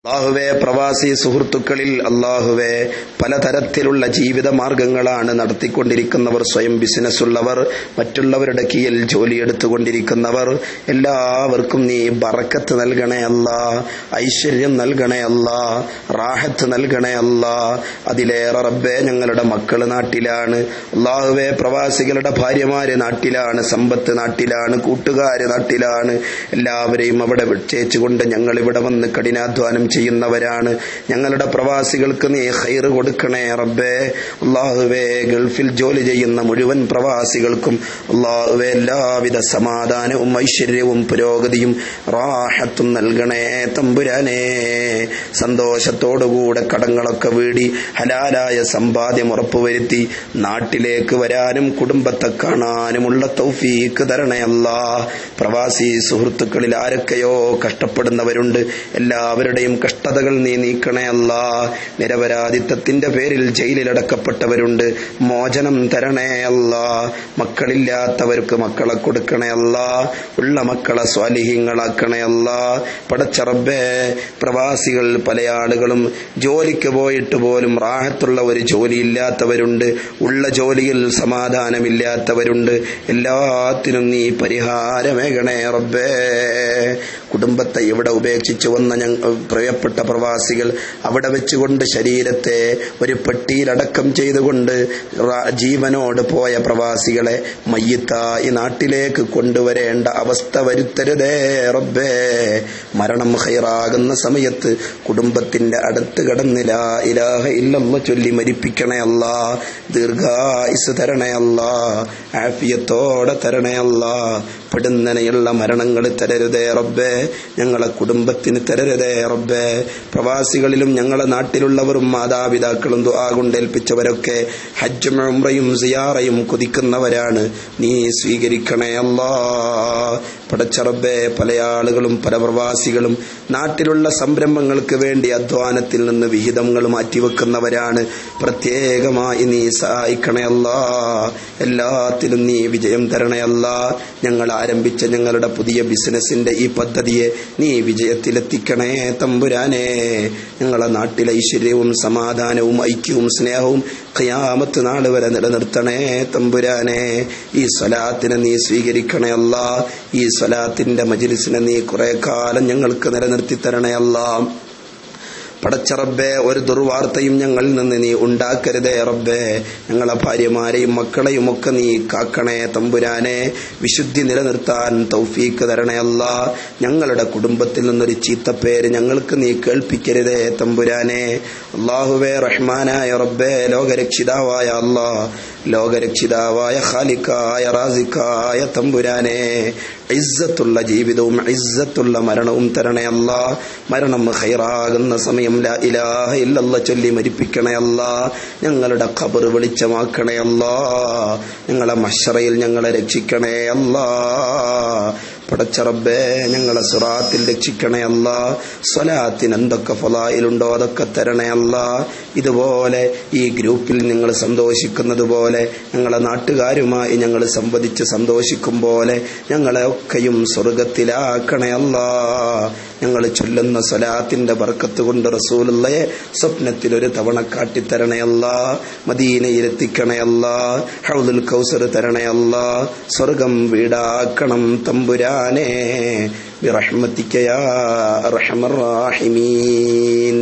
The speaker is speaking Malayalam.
അല്ലാഹുവേ, പ്രവാസി സുഹൃത്തുക്കളിൽ അല്ലാഹുവേ പലതരത്തിലുള്ള ജീവിത മാർഗങ്ങളാണ് നടത്തിക്കൊണ്ടിരിക്കുന്നവർ. സ്വയം ബിസിനസ് ഉള്ളവർ, മറ്റുള്ളവരുടെ കീഴിൽ ജോലിയെടുത്തുകൊണ്ടിരിക്കുന്നവർ, എല്ലാവർക്കും നീ ബറക്കത്ത് നൽകണേ അല്ലാ, ഐശ്വര്യം നൽകണേ അല്ലാ, റാഹത്ത് നൽകണേ അല്ലാ. അതിലേറെ റബ്ബേ, ഞങ്ങളുടെ മക്കള് നാട്ടിലാണ്. അല്ലാഹുവേ, പ്രവാസികളുടെ ഭാര്യമാര് നാട്ടിലാണ്, സമ്പത്ത് നാട്ടിലാണ്, കൂട്ടുകാര് നാട്ടിലാണ്. എല്ലാവരെയും അവിടെ വിട്ടേച്ചുകൊണ്ട് ഞങ്ങൾ ഇവിടെ വന്ന് കഠിനാധ്വാനം ചെയ്യുന്നവരാണ്. ഞങ്ങളുടെ പ്രവാസികൾക്ക് നീ ഖൈർ കൊടുക്കണേ റബ്ബേ. അല്ലാഹുവേ, ഗൾഫിൽ ജോലി ചെയ്യുന്ന മുഴുവൻ പ്രവാസികൾക്കും അല്ലാഹുവേ എല്ലാവിധ സമാധാനവും ഐശ്വര്യവും പുരോഗതിയും റാഹത്തും നൽകണേ തമ്പുരാനേ. സന്തോഷത്തോടുകൂടെ കടങ്ങളൊക്കെ വീടി ഹലാലായ സമ്പാദ്യം ഉറപ്പുവരുത്തി നാട്ടിലേക്ക് വരാനും കുടുംബത്തെ കാണാനുമുള്ള തൗഫീക്ക് തരണേ അല്ലാ. പ്രവാസി സുഹൃത്തുക്കളിൽ ആരൊക്കെയോ കഷ്ടപ്പെടുന്നവരുണ്ട്, എല്ലാവരുടെയും കഷ്ടതകൾ നീ നീക്കണേ അല്ലാ. നിരപരാധിത്വത്തിന്റെ പേരിൽ ജയിലിലടക്കപ്പെട്ടവരുണ്ട്, മോചനം തരണേ അല്ലാ. മക്കളില്ലാത്തവർക്ക് മക്കളെ കൊടുക്കണേ അല്ലാ, ഉള്ള മക്കളെ സ്വാലിഹീങ്ങളാക്കണേ അല്ലാ. പടച്ച റബ്ബേ, പ്രവാസികൾ പല ആളുകളും ജോലിക്ക് പോയിട്ട് പോലും റാഹത്തുള്ള ഒരു ജോലി ഇല്ലാത്തവരുണ്ട്, ഉള്ള ജോലിയിൽ സമാധാനമില്ലാത്തവരുണ്ട്. എല്ലാത്തിനും നീ പരിഹാരമേകണേ റബ്ബേ. കുടുംബത്തെ ഇവിടെ ഉപേക്ഷിച്ചു വന്ന പ്രിയപ്പെട്ട പ്രവാസികൾ അവിടെ വെച്ചുകൊണ്ട് ശരീരത്തെ ഒരു പെട്ടിയിലടക്കം ചെയ്തുകൊണ്ട് ജീവനോട് പോയ പ്രവാസികളെ മയ്യിത്തായി നാട്ടിലേക്ക് കൊണ്ടുവരേണ്ട അവസ്ഥ വരുത്തരുതേ റബ്ബേ. മരണം ഖൈറാകുന്ന സമയത്ത് കുടുംബത്തിന്റെ അടുത്ത് കടന്ന് ലാ ഇലാഹ ഇല്ലല്ലാഹ് ചൊല്ലി മരിപ്പിക്കണേ അല്ലാ. ദീർഘായുസ് തരണേ അല്ലാ, ആഫിയത്തോടെ തരണേ അല്ലാ. പെടുന്നനെയുള്ള മരണങ്ങൾ തരരുതേ റബ്ബേ, ഞങ്ങളെ കുടുംബത്തിന് തരരുതേ റബ്ബേ. പ്രവാസികളിലും ഞങ്ങളെ നാട്ടിലുള്ളവരും മാതാപിതാക്കളും ദുആ കൊണ്ടേൽപ്പിച്ചവരൊക്കെ ഹജ്ജും ഉംറയും സിയാറയും കൊതിക്കുന്നവരാണ്, നീ സ്വീകരിക്കണേ അല്ലാ. പടച്ച റബ്ബേ, പല ആളുകളും പല പ്രവാസികളും നാട്ടിലുള്ള സംരംഭങ്ങൾക്ക് വേണ്ടി അധ്വാനത്തിൽ നിന്ന് വിഹിതങ്ങൾ മാറ്റിവെക്കുന്നവരാണ്. പ്രത്യേകമായി നീ സഹായിക്കണേ അല്ലാ, എല്ലാത്തിലും നീ വിജയം തരണേ അല്ലാ. ഞങ്ങൾ ആരംഭിച്ച ഞങ്ങളുടെ പുതിയ ബിസിനസിന്റെ ഈ പദ്ധതിയെ നീ വിജയത്തിലെത്തിക്കണേ തമ്പുരാനേ. ഞങ്ങളെ നാട്ടിൽ ഐശ്വര്യവും സമാധാനവും ഐക്യവും സ്നേഹവും ഖിയാമത്ത് നാൾ വരെ നിലനിർത്തണേ തമ്പുരാനേ. ഈ സ്വലാത്തിനെ നീ സ്വീകരിക്കണേ അല്ലാ. ഈ സ്വലാത്തിന്റെ മജ്ലിസിനെ നീ കുറെ കാലം ഞങ്ങൾക്ക് നിലനിർത്തി തരണേ അല്ലാ. പടച്ച റബ്ബേ, ഒരു ദുർവാർത്തയും ഞങ്ങളിൽ നിന്ന് നീ ഉണ്ടാക്കരുതേ റബ്ബേ. ഞങ്ങളെ ഭാര്യമാരെയും മക്കളെയും ഒക്കെ നീ കാക്കണേ തമ്പുരാനെ. വിശുദ്ധി നിലനിർത്താൻ തൗഫീക്ക് തരണേ അല്ലാ. ഞങ്ങളുടെ കുടുംബത്തിൽ നിന്നൊരു ചീത്തപ്പേര് ഞങ്ങൾക്ക് നീ കേൾപ്പിക്കരുതേ തമ്പുരാനെ. അല്ലാഹുവേ, റഹ്മാനായ റബ്ബേ, ലോകരക്ഷിതാവായ അല്ലാ, ലോകരക്ഷിതാവായ ഖാലിഖായ റാസിഖായ തമ്പുരാനെ, ഇസ്സത്തുള്ള ജീവിതവും ഇസ്സത്തുള്ള മരണവും തരണേ അല്ലാ. മരണം ഖൈറാകുന്ന സമയം ലാ ഇലാഹ ഇല്ലല്ലാഹ് ചൊല്ലി മരിപ്പിക്കണേ അല്ലാ. ഞങ്ങളുടെ ഖബർ വെളിച്ചമാക്കണേ അല്ലാ. ഞങ്ങളെ മഹ്ശറയിൽ ഞങ്ങളെ രക്ഷിക്കണേ അല്ലാ. പടച്ച റബ്ബേ, ഞങ്ങളെ സിറാത്തിൽ രക്ഷിക്കണേ അല്ലാ. സ്വലാത്തിന് എന്തൊക്കെ ഫളായിലുണ്ടോ അതൊക്കെ തരണേ അല്ലാ. ഇതുപോലെ ഈ ഗ്രൂപ്പിൽ നിങ്ങൾ സന്തോഷിക്കുന്നത് പോലെ ഞങ്ങളെ നാട്ടുകാരുമായി ഞങ്ങൾ സംവദിച്ച് സന്തോഷിക്കും പോലെ ഞങ്ങളെ ഒക്കെയും സ്വർഗത്തിലാക്കണേ അല്ലാ. ഞങ്ങൾ ചൊല്ലുന്ന സ്വലാത്തിന്റെ ബർക്കത്ത് കൊണ്ട് റസൂലുള്ളയെ സ്വപ്നത്തിൽ ഒരു തവണ കാട്ടിത്തരണേ അല്ലാ. മദീനയിലെത്തിക്കണേ അല്ലാ. ഹൗദുൽ കൗസർ തരണേ അല്ലാ. സ്വർഗം വീടാക്കണം തമ്പുരാനെ. ബിറഹ്മതിക യാ അർഹമർ റാഹിമീൻ.